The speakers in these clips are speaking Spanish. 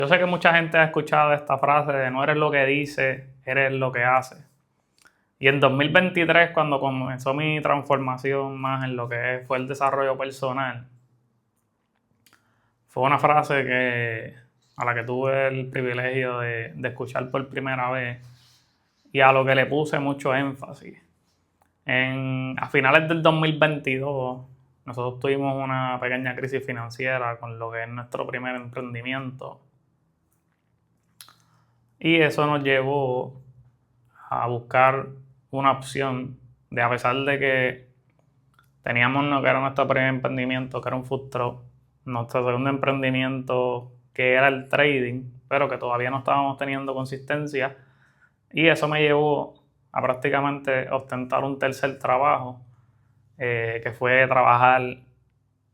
Yo sé que mucha gente ha escuchado esta frase de no eres lo que dices, eres lo que haces. Y en 2023, cuando comenzó mi transformación más en lo que fue el desarrollo personal, fue una frase a la que tuve el privilegio de escuchar por primera vez y a lo que le puse mucho énfasis. A finales del 2022, nosotros tuvimos una pequeña crisis financiera con lo que es nuestro primer emprendimiento. Y eso nos llevó a buscar una opción a pesar de que teníamos lo que era nuestro primer emprendimiento, que era un food truck, nuestro segundo emprendimiento, que era el trading, pero que todavía no estábamos teniendo consistencia. Y eso me llevó a prácticamente ostentar un tercer trabajo, que fue trabajar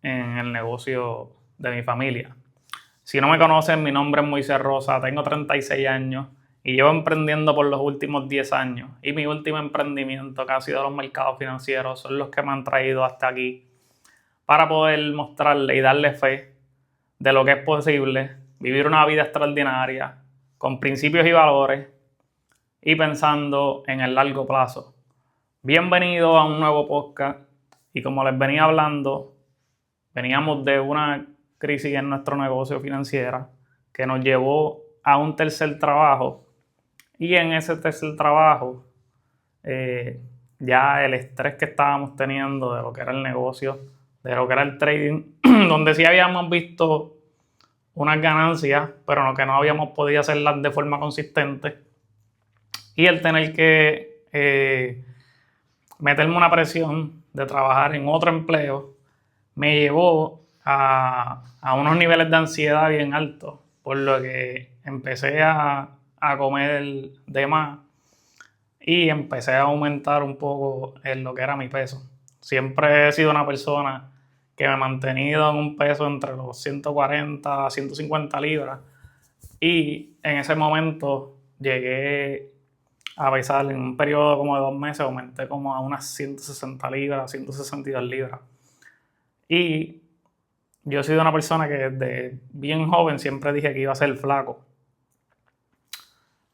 en el negocio de mi familia. Si no me conocen, mi nombre es Moisés Rosa, tengo 36 años y llevo emprendiendo por los últimos 10 años. Y mi último emprendimiento, que ha sido los mercados financieros, son los que me han traído hasta aquí para poder mostrarle y darle fe de lo que es posible vivir una vida extraordinaria, con principios y valores y pensando en el largo plazo. Bienvenido a un nuevo podcast y como les venía hablando, veníamos de una crisis en nuestro negocio financiera que nos llevó a un tercer trabajo y en ese tercer trabajo ya el estrés que estábamos teniendo de lo que era el negocio, de lo que era el trading, donde sí habíamos visto unas ganancias, pero que no habíamos podido hacerlas de forma consistente, y el tener que meterme una presión de trabajar en otro empleo me llevó a unos niveles de ansiedad bien altos, por lo que empecé a comer de más y empecé a aumentar un poco en lo que era mi peso. Siempre he sido una persona que me he mantenido en un peso entre los 140 a 150 libras y en ese momento llegué a pesar en un periodo como de 2 meses, aumenté como a unas 160 libras, 162 libras. Y yo he sido una persona que desde bien joven siempre dije que iba a ser flaco.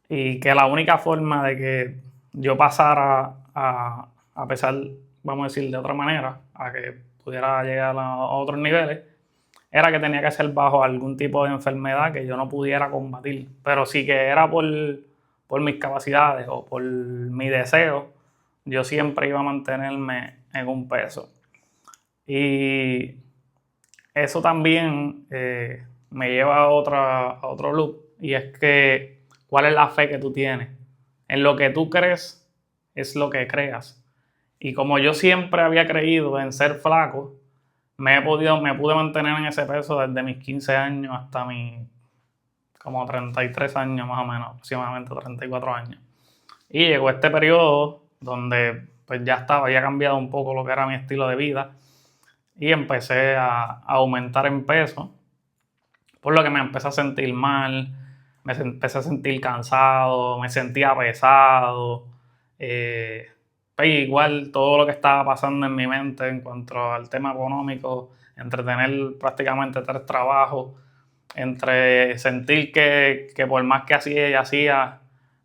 Y que la única forma de que yo pasara a pesar, vamos a decir de otra manera, a que pudiera llegar a otros niveles, era que tenía que ser bajo algún tipo de enfermedad que yo no pudiera combatir. Pero sí que era por mis capacidades o por mi deseo, yo siempre iba a mantenerme en un peso. Y eso también me lleva a otro loop, y es que cuál es la fe que tú tienes. En lo que tú crees es lo que creas. Y como yo siempre había creído en ser flaco, me pude mantener en ese peso desde mis 15 años hasta mis como 33 años más o menos, aproximadamente 34 años. Y llegó este periodo donde pues ya había cambiado un poco lo que era mi estilo de vida y empecé a aumentar en peso, por lo que me empecé a sentir mal, empecé a sentir cansado, me sentía pesado, pues igual todo lo que estaba pasando en mi mente en cuanto al tema económico, entre tener prácticamente 3 trabajos, entre sentir que por más que hacía y hacía,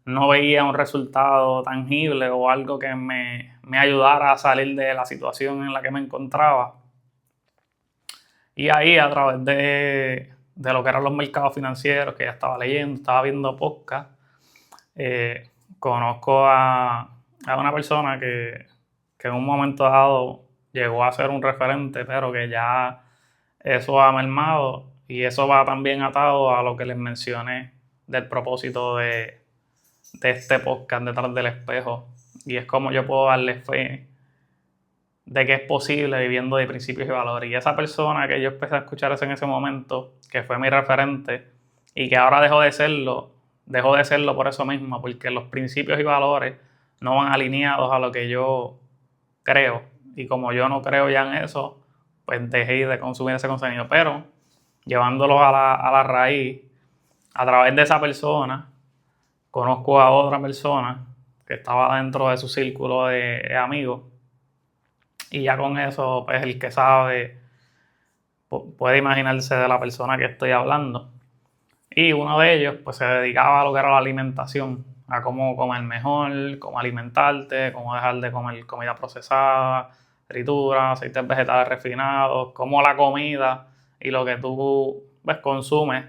no veía un resultado tangible o algo que me ayudara a salir de la situación en la que me encontraba. Y ahí, a través de lo que eran los mercados financieros, que ya estaba leyendo, estaba viendo podcast, conozco a una persona que en un momento dado llegó a ser un referente, pero que ya eso ha mermado, y eso va también atado a lo que les mencioné del propósito de este podcast Detrás del Espejo, y es como yo puedo darle fe de que es posible viviendo de principios y valores. Y esa persona que yo empecé a escuchar en ese momento, que fue mi referente y que ahora dejó de serlo por eso mismo, porque los principios y valores no van alineados a lo que yo creo. Y como yo no creo ya en eso, pues dejé de consumir ese contenido. Pero llevándolo a la raíz, a través de esa persona, conozco a otra persona que estaba dentro de su círculo de amigos, y ya con eso, pues el que sabe puede imaginarse de la persona que estoy hablando. Y uno de ellos pues se dedicaba a lo que era la alimentación, a cómo comer mejor, cómo alimentarte, cómo dejar de comer comida procesada, frituras, aceites vegetales refinados, cómo la comida y lo que tú pues, consumes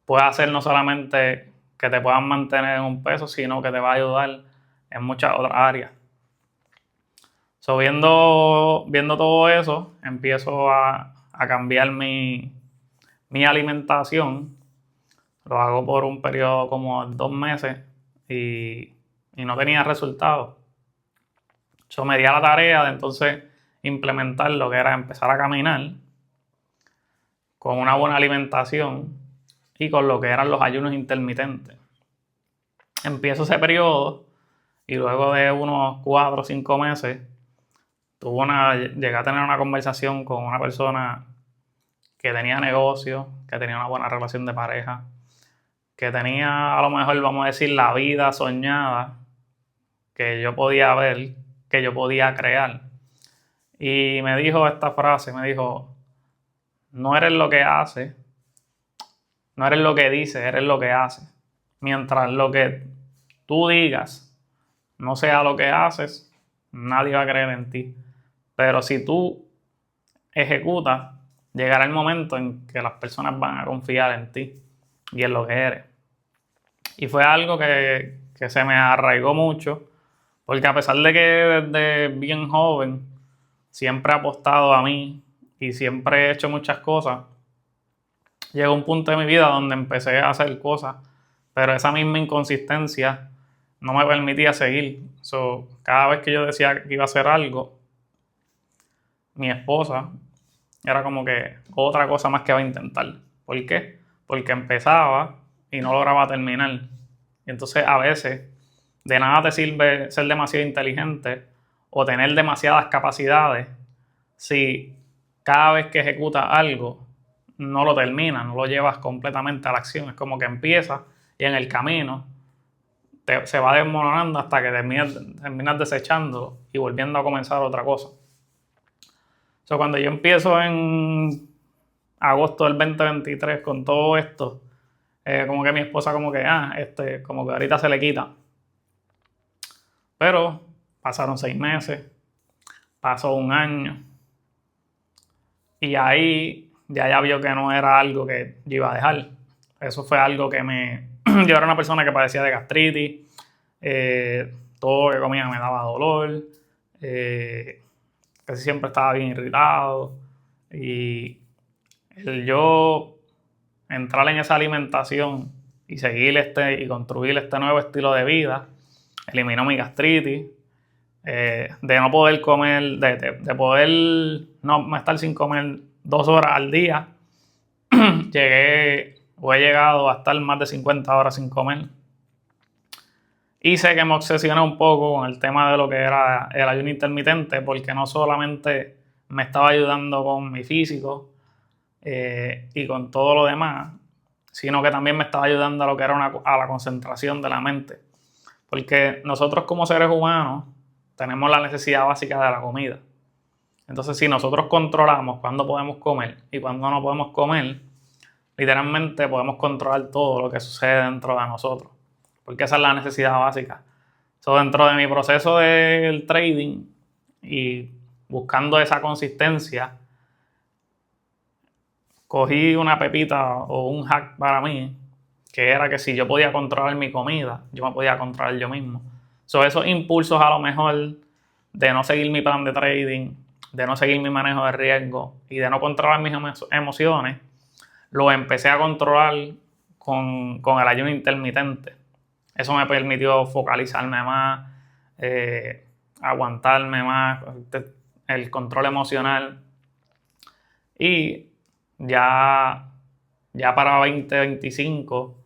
puede hacer no solamente que te puedan mantener en un peso, sino que te va a ayudar en muchas otras áreas. So, viendo todo eso, empiezo a cambiar mi alimentación. Lo hago por un periodo como 2 meses y no tenía resultados. So, me di a la tarea de entonces implementar lo que era empezar a caminar con una buena alimentación y con lo que eran los ayunos intermitentes. Empiezo ese periodo y luego de unos 4 o 5 meses llegué a tener una conversación con una persona que tenía negocio, que tenía una buena relación de pareja, que tenía a lo mejor, vamos a decir, la vida soñada que yo podía ver, que yo podía crear. Y me dijo esta frase, me dijo, no eres lo que haces, no eres lo que dices, eres lo que haces. Mientras lo que tú digas no sea lo que haces, nadie va a creer en ti. Pero si tú ejecutas, llegará el momento en que las personas van a confiar en ti y en lo que eres. Y fue algo que se me arraigó mucho, porque a pesar de que desde bien joven siempre he apostado a mí y siempre he hecho muchas cosas, llegó un punto de mi vida donde empecé a hacer cosas, pero esa misma inconsistencia no me permitía seguir. So, cada vez que yo decía que iba a hacer algo, mi esposa era como que otra cosa más que va a intentar. ¿Por qué? Porque empezaba y no lograba terminar. Y entonces a veces de nada te sirve ser demasiado inteligente o tener demasiadas capacidades si cada vez que ejecutas algo no lo terminas, no lo llevas completamente a la acción. Es como que empiezas y en el camino se va desmoronando hasta que terminas desechándolo y volviendo a comenzar otra cosa. So, cuando yo empiezo en agosto del 2023 con todo esto, como que mi esposa como que, como que ahorita se le quita. Pero pasaron 6 meses, pasó un año y ahí ya vio que no era algo que yo iba a dejar. Eso fue algo que yo era una persona que padecía de gastritis, todo lo que comía me daba dolor, casi siempre estaba bien irritado y el yo entrar en esa alimentación y seguir y construir este nuevo estilo de vida eliminó mi gastritis, de no poder comer, de poder no estar sin comer 2 horas al día. He llegado a estar más de 50 horas sin comer. Y sé que me obsesioné un poco con el tema de lo que era el ayuno intermitente, porque no solamente me estaba ayudando con mi físico y con todo lo demás, sino que también me estaba ayudando a lo que era a la concentración de la mente. Porque nosotros como seres humanos tenemos la necesidad básica de la comida. Entonces, si nosotros controlamos cuándo podemos comer y cuándo no podemos comer, literalmente podemos controlar todo lo que sucede dentro de nosotros. Porque esa es la necesidad básica. So, dentro de mi proceso del trading y buscando esa consistencia, cogí una pepita o un hack para mí, que era que si yo podía controlar mi comida, yo me podía controlar yo mismo. So, esos impulsos a lo mejor de no seguir mi plan de trading, de no seguir mi manejo de riesgo y de no controlar mis emociones, lo empecé a controlar con el ayuno intermitente. Eso me permitió focalizarme más, aguantarme más, el control emocional. Y ya para 2025,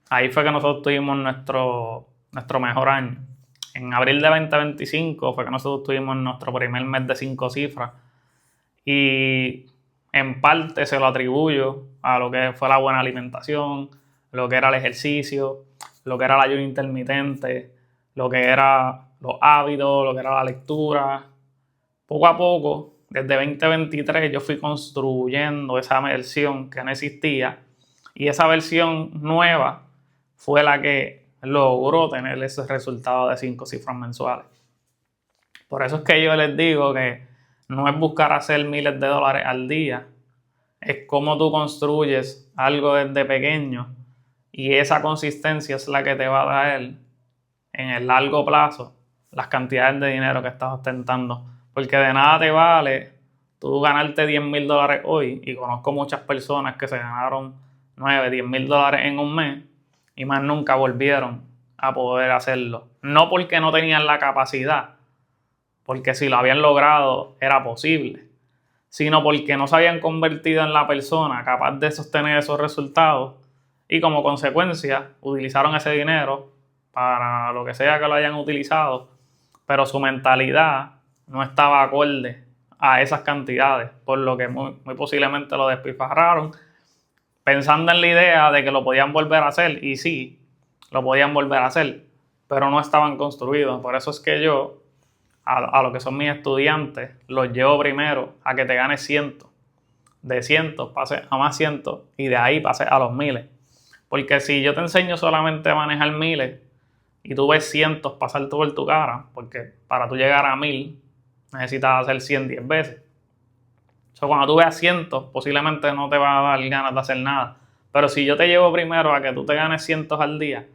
ahí fue que nosotros tuvimos nuestro mejor año. En abril de 2025 fue que nosotros tuvimos nuestro primer mes de 5 cifras. Y en parte se lo atribuyo a lo que fue la buena alimentación, lo que era el ejercicio, lo que era el ayuno intermitente, lo que era los hábitos, lo que era la lectura. Poco a poco desde 2023 yo fui construyendo esa versión que no existía y esa versión nueva fue la que logró tener ese resultado de 5 cifras mensuales. Por eso es que yo les digo que no es buscar hacer miles de dólares al día, es cómo tú construyes algo desde pequeño y esa consistencia es la que te va a dar en el largo plazo las cantidades de dinero que estás ostentando. Porque de nada te vale tú ganarte $10,000 hoy, y conozco muchas personas que se ganaron 9, $10,000 en un mes y más nunca volvieron a poder hacerlo. No porque no tenían la capacidad, porque si lo habían logrado era posible, sino porque no se habían convertido en la persona capaz de sostener esos resultados y como consecuencia utilizaron ese dinero para lo que sea que lo hayan utilizado, pero su mentalidad no estaba acorde a esas cantidades, por lo que muy posiblemente lo despilfarraron pensando en la idea de que lo podían volver a hacer, y sí, lo podían volver a hacer, pero no estaban construidos. Por eso es que yo a lo que son mis estudiantes los llevo primero a que te ganes cientos, de cientos pase a más cientos y de ahí pase a los miles. Porque si yo te enseño solamente a manejar miles y tú ves cientos pasar por tu cara, porque para tú llegar a 1,000 necesitas hacer 100 10 veces. Cuando tú veas cientos, posiblemente no te va a dar ganas de hacer nada. Pero si yo te llevo primero a que tú te ganes cientos al día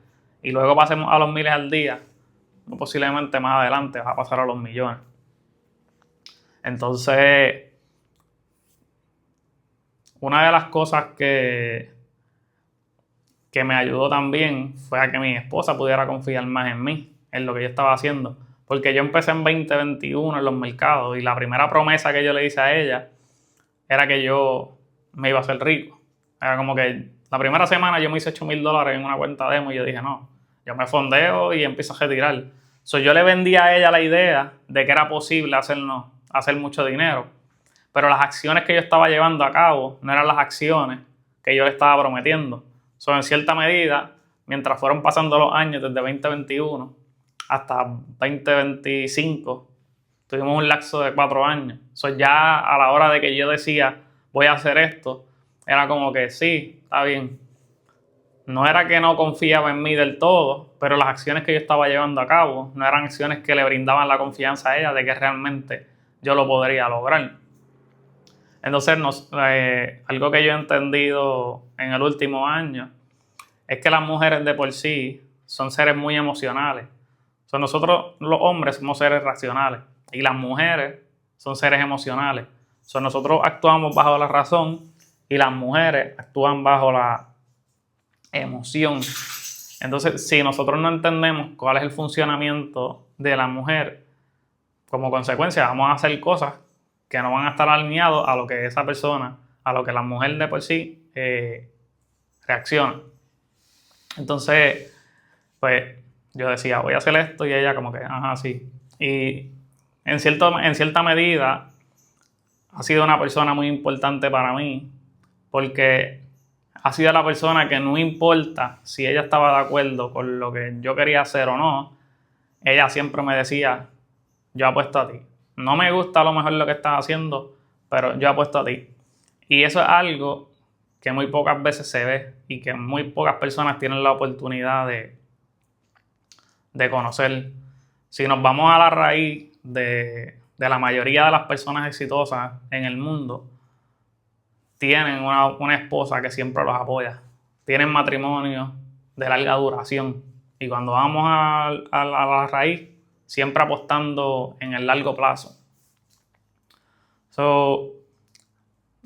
y luego pasemos a los miles al día, posiblemente más adelante vas a pasar a los millones. Entonces, una de las cosas que me ayudó también fue a que mi esposa pudiera confiar más en mí, en lo que yo estaba haciendo. Porque yo empecé en 2021 en los mercados y la primera promesa que yo le hice a ella era que yo me iba a hacer rico. Era como que la primera semana yo me hice $8,000 en una cuenta demo y yo dije, no, yo me fondeo y empiezo a retirar. Yo le vendí a ella la idea de que era posible hacer mucho dinero, pero las acciones que yo estaba llevando a cabo no eran las acciones que yo le estaba prometiendo. En cierta medida, mientras fueron pasando los años desde 2021 hasta 2025, tuvimos un lapso de 4 años. Ya a la hora de que yo decía, voy a hacer esto, era como que sí, está bien. No era que no confiaba en mí del todo, pero las acciones que yo estaba llevando a cabo no eran acciones que le brindaban la confianza a ella de que realmente yo lo podría lograr. Entonces, algo que yo he entendido en el último año es que las mujeres de por sí son seres muy emocionales. Nosotros los hombres somos seres racionales y las mujeres son seres emocionales. Nosotros actuamos bajo la razón y las mujeres actúan bajo la emoción. Entonces, si nosotros no entendemos cuál es el funcionamiento de la mujer, como consecuencia vamos a hacer cosas que no van a estar alineados a lo que esa persona, a lo que la mujer de por sí reacciona. Entonces, pues yo decía, voy a hacer esto, y ella como que, ajá, sí. Y en cierta medida ha sido una persona muy importante para mí, porque ha sido la persona que no importa si ella estaba de acuerdo con lo que yo quería hacer o no, ella siempre me decía, yo apuesto a ti. No me gusta a lo mejor lo que estás haciendo, pero yo apuesto a ti. Y eso es algo que muy pocas veces se ve y que muy pocas personas tienen la oportunidad de conocer. Si nos vamos a la raíz de la mayoría de las personas exitosas en el mundo, tienen una esposa que siempre los apoya. Tienen matrimonios de larga duración. Y cuando vamos a la raíz, siempre apostando en el largo plazo.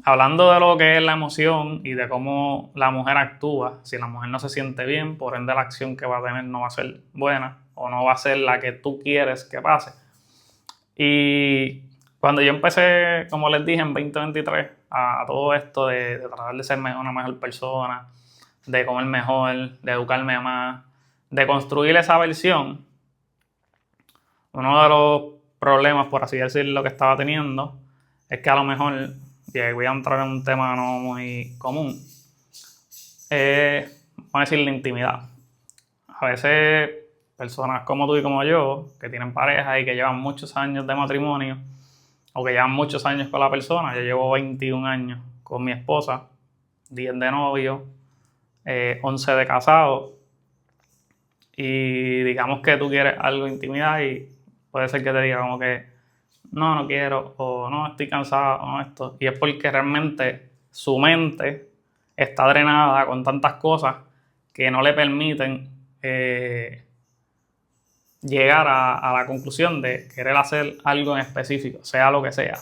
Hablando de lo que es la emoción y de cómo la mujer actúa, si la mujer no se siente bien, por ende la acción que va a tener no va a ser buena o no va a ser la que tú quieres que pase. Y cuando yo empecé, como les dije, en 2023, a todo esto de tratar de ser una mejor persona, de comer mejor, de educarme más, de construir esa versión, uno de los problemas, por así decirlo, que estaba teniendo es que a lo mejor, y voy a entrar en un tema no muy común, vamos a decir la intimidad. A veces personas como tú y como yo, que tienen pareja y que llevan muchos años de matrimonio, o que llevan muchos años con la persona. Yo llevo 21 años con mi esposa, 10 de novio, 11 de casado. Y digamos que tú quieres algo de intimidad y puede ser que te diga como que no quiero, o no, estoy cansado, o no esto. Y es porque realmente su mente está drenada con tantas cosas que no le permiten llegar a la conclusión de querer hacer algo en específico, sea lo que sea.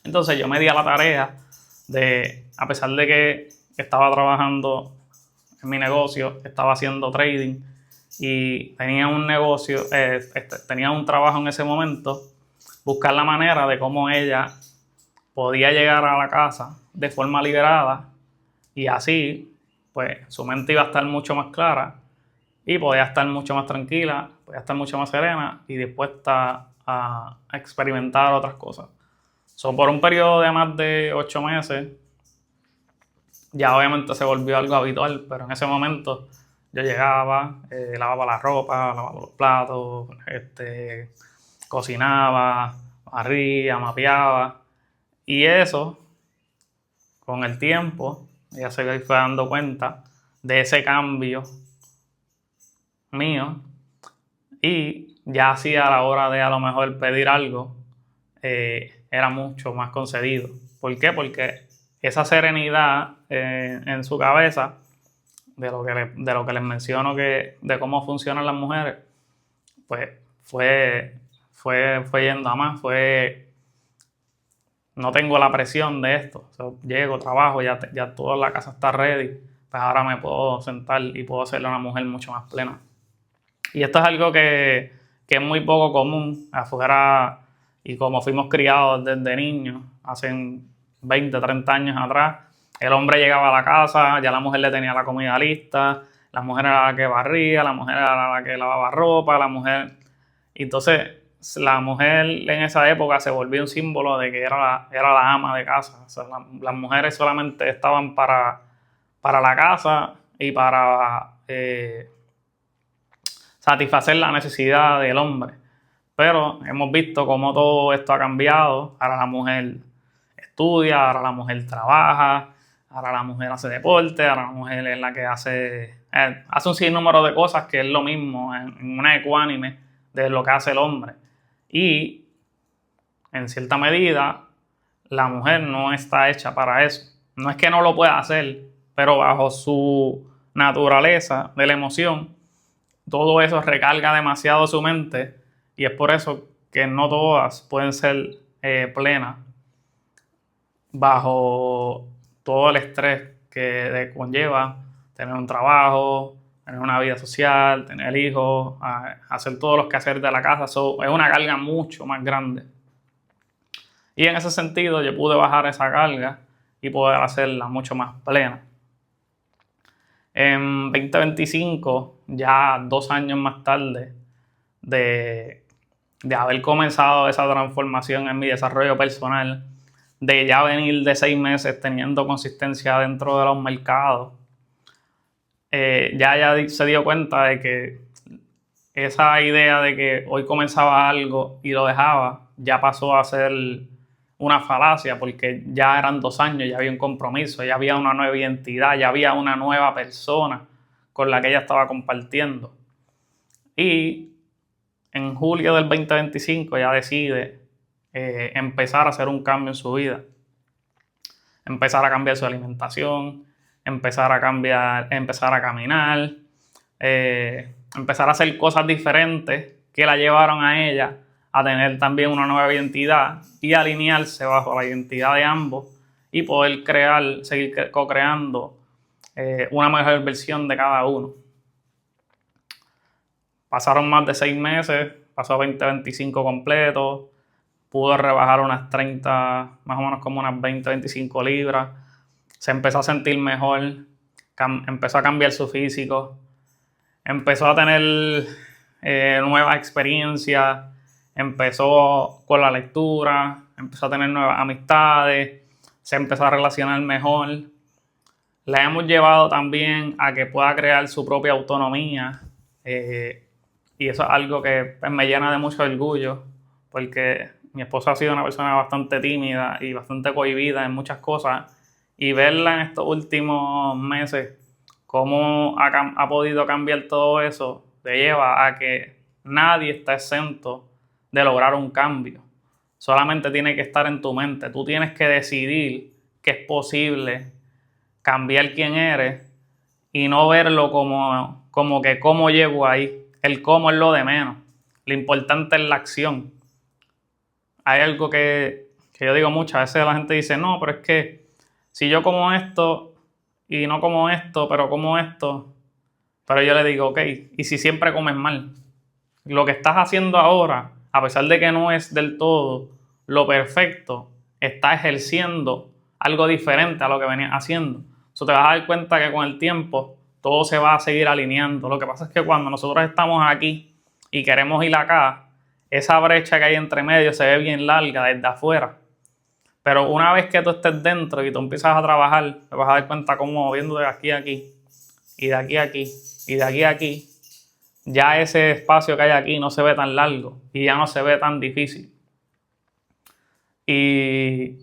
Entonces yo me di a la tarea de, a pesar de que estaba trabajando en mi negocio, estaba haciendo trading y tenía un negocio, tenía un trabajo en ese momento, buscar la manera de cómo ella podía llegar a la casa de forma liberada y así, pues su mente iba a estar mucho más clara y podía estar mucho más tranquila, podía estar mucho más serena y dispuesta a experimentar otras cosas. Por un periodo de más de 8 meses, ya obviamente se volvió algo habitual, pero en ese momento yo llegaba, lavaba la ropa, lavaba los platos, cocinaba, barría, mapeaba. Y eso, con el tiempo, ella se fue dando cuenta de ese cambio mío y ya así a la hora de a lo mejor pedir algo, era mucho más concedido. ¿Por qué? Porque esa serenidad en su cabeza, de lo que les menciono, de cómo funcionan las mujeres, pues fue yendo a más, no tengo la presión de esto. Llego, trabajo, ya toda la casa está ready, pues ahora me puedo sentar y puedo ser una mujer mucho más plena. Y esto es algo que es muy poco común afuera, y como fuimos criados desde niños, hace 20, 30 años atrás, el hombre llegaba a la casa, ya la mujer le tenía la comida lista, la mujer era la que barría, la mujer era la que lavaba ropa, la mujer... Entonces, la mujer en esa época se volvió un símbolo de que era la ama de casa. O sea, las mujeres solamente estaban para la casa y para satisfacer la necesidad del hombre. Pero hemos visto cómo todo esto ha cambiado. Ahora la mujer estudia, ahora la mujer trabaja, ahora la mujer hace deporte, ahora la mujer es la que hace un sinnúmero de cosas que es lo mismo en una ecuánime de lo que hace el hombre. Y en cierta medida la mujer no está hecha para eso. No es que no lo pueda hacer, pero bajo su naturaleza de la emoción, todo eso recarga demasiado su mente y es por eso que no todas pueden ser plenas bajo todo el estrés que conlleva tener un trabajo, tener una vida social, tener hijos, hacer todos los quehaceres de la casa. Es una carga mucho más grande. Y en ese sentido yo pude bajar esa carga y poder hacerla mucho más plena. En 2025, ya 2 años más tarde de haber comenzado esa transformación en mi desarrollo personal, de ya venir de 6 meses teniendo consistencia dentro de los mercados, ya se dio cuenta de que esa idea de que hoy comenzaba algo y lo dejaba ya pasó a ser una falacia, porque ya eran 2 años, ya había un compromiso, ya había una nueva identidad, ya había una nueva persona con la que ella estaba compartiendo. Y en julio del 2025 ella decide empezar a hacer un cambio en su vida, empezar a cambiar su alimentación, empezar a caminar, empezar a hacer cosas diferentes que la llevaron a ella a tener también una nueva identidad y alinearse bajo la identidad de ambos y poder seguir co-creando una mejor versión de cada uno. Pasaron más de 6 meses, pasó 2025 completo, pudo rebajar unas 30, más o menos como unas 20, 25 libras, se empezó a sentir mejor, empezó a cambiar su físico, empezó a tener nuevas experiencias, empezó con la lectura, empezó a tener nuevas amistades, se empezó a relacionar mejor. La hemos llevado también a que pueda crear su propia autonomía y eso es algo que pues, me llena de mucho orgullo porque mi esposa ha sido una persona bastante tímida y bastante cohibida en muchas cosas, y verla en estos últimos meses, cómo ha podido cambiar todo eso, te lleva a que nadie está exento de lograr un cambio. Solamente tiene que estar en tu mente. Tú tienes que decidir que es posible cambiar quién eres y no verlo como que cómo llego ahí. El cómo es lo de menos. Lo importante es la acción. Hay algo que yo digo muchas veces, la gente dice, no, pero es que si yo como esto y no como esto, pero como esto, pero yo le digo, ok, ¿y si siempre comes mal? Lo que estás haciendo ahora, a pesar de que no es del todo lo perfecto, está ejerciendo algo diferente a lo que venías haciendo. Eso te vas a dar cuenta que con el tiempo todo se va a seguir alineando. Lo que pasa es que cuando nosotros estamos aquí y queremos ir acá, esa brecha que hay entre medio se ve bien larga desde afuera. Pero una vez que tú estés dentro y tú empiezas a trabajar, te vas a dar cuenta cómo viendo de aquí a aquí, y de aquí a aquí, y de aquí a aquí, ya ese espacio que hay aquí no se ve tan largo y ya no se ve tan difícil. Y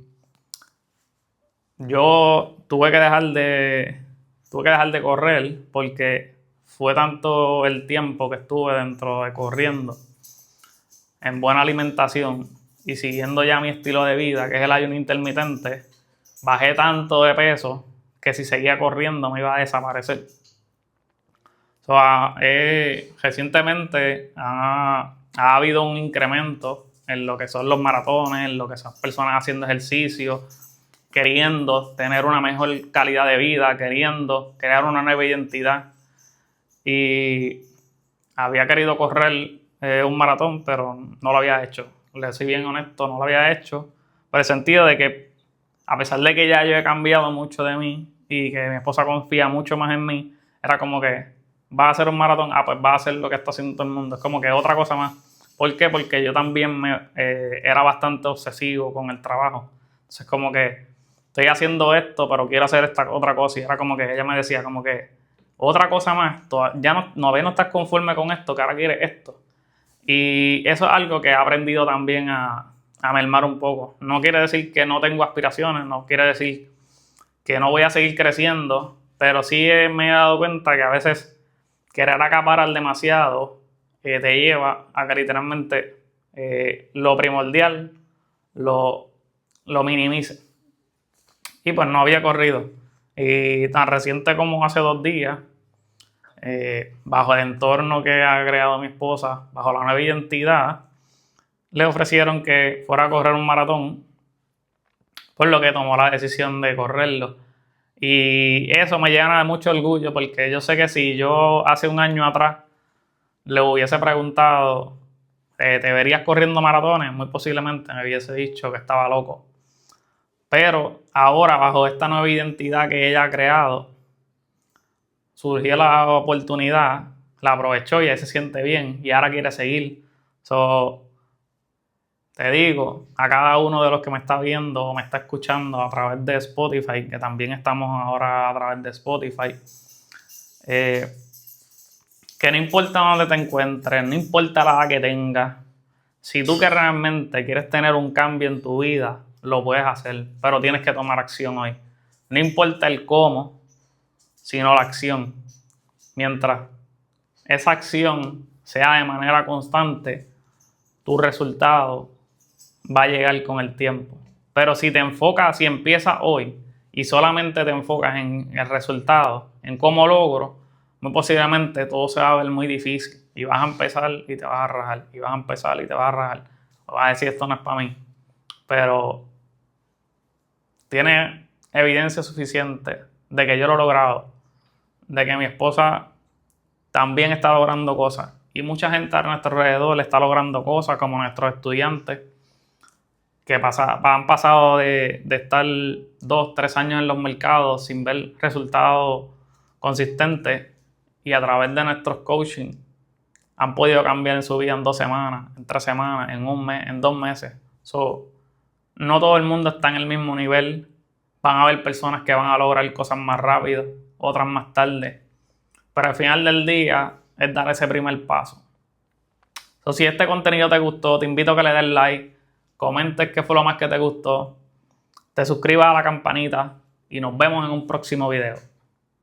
yo tuve que dejar de correr porque fue tanto el tiempo que estuve dentro de corriendo, en buena alimentación y siguiendo ya mi estilo de vida, que es el ayuno intermitente. Bajé tanto de peso que si seguía corriendo me iba a desaparecer. Recientemente ha habido un incremento en lo que son los maratones, en lo que son personas haciendo ejercicio, queriendo tener una mejor calidad de vida, queriendo crear una nueva identidad. Y había querido correr un maratón, pero no lo había hecho. Le soy bien honesto, no lo había hecho, por el sentido de que, a pesar de que ya yo he cambiado mucho de mí y que mi esposa confía mucho más en mí, era como que va a hacer un maratón, pues va a hacer lo que está haciendo todo el mundo. Es como que otra cosa más. ¿Por qué? Porque yo también era bastante obsesivo con el trabajo. Entonces, como que estoy haciendo esto, pero quiero hacer esta otra cosa. Y era como que ella me decía, como que otra cosa más. Ya no estás conforme con esto, que ahora quieres esto. Y eso es algo que he aprendido también a mermar un poco. No quiere decir que no tengo aspiraciones, no quiere decir que no voy a seguir creciendo, pero sí me he dado cuenta que a veces querer acaparar demasiado te lleva a que literalmente lo primordial lo minimice. Y pues no había corrido. Y tan reciente como hace 2 días, bajo el entorno que ha creado mi esposa, bajo la nueva identidad, le ofrecieron que fuera a correr un maratón, por lo que tomó la decisión de correrlo. Y eso me llena de mucho orgullo, porque yo sé que si yo hace un año atrás le hubiese preguntado, ¿te verías corriendo maratones? Muy posiblemente me hubiese dicho que estaba loco. Pero ahora, bajo esta nueva identidad que ella ha creado, surgió la oportunidad, la aprovechó y ahí se siente bien y ahora quiere seguir. Te digo, a cada uno de los que me está viendo o me está escuchando a través de Spotify, que también estamos ahora a través de Spotify, que no importa dónde te encuentres, no importa la edad que tengas, si tú que realmente quieres tener un cambio en tu vida, lo puedes hacer, pero tienes que tomar acción hoy. No importa el cómo, sino la acción. Mientras esa acción sea de manera constante, tu resultado va a llegar con el tiempo. Pero si empiezas hoy y solamente te enfocas en el resultado, en cómo logro, muy posiblemente todo se va a ver muy difícil y vas a empezar y te vas a rajar, y vas a empezar y te vas a rajar. O vas a decir, esto no es para mí. Pero tiene evidencia suficiente de que yo lo he logrado, de que mi esposa también está logrando cosas y mucha gente a nuestro alrededor está logrando cosas, como nuestros estudiantes que han pasado de estar 2, 3 años en los mercados sin ver resultados consistentes, y a través de nuestros coaching han podido cambiar en su vida en 2 semanas, en 3 semanas, en 1 mes, en 2 meses. No todo el mundo está en el mismo nivel. Van a haber personas que van a lograr cosas más rápido, otras más tarde. Pero al final del día es dar ese primer paso. Si este contenido te gustó, te invito a que le des like, comentes qué fue lo más que te gustó, te suscribas a la campanita y nos vemos en un próximo video.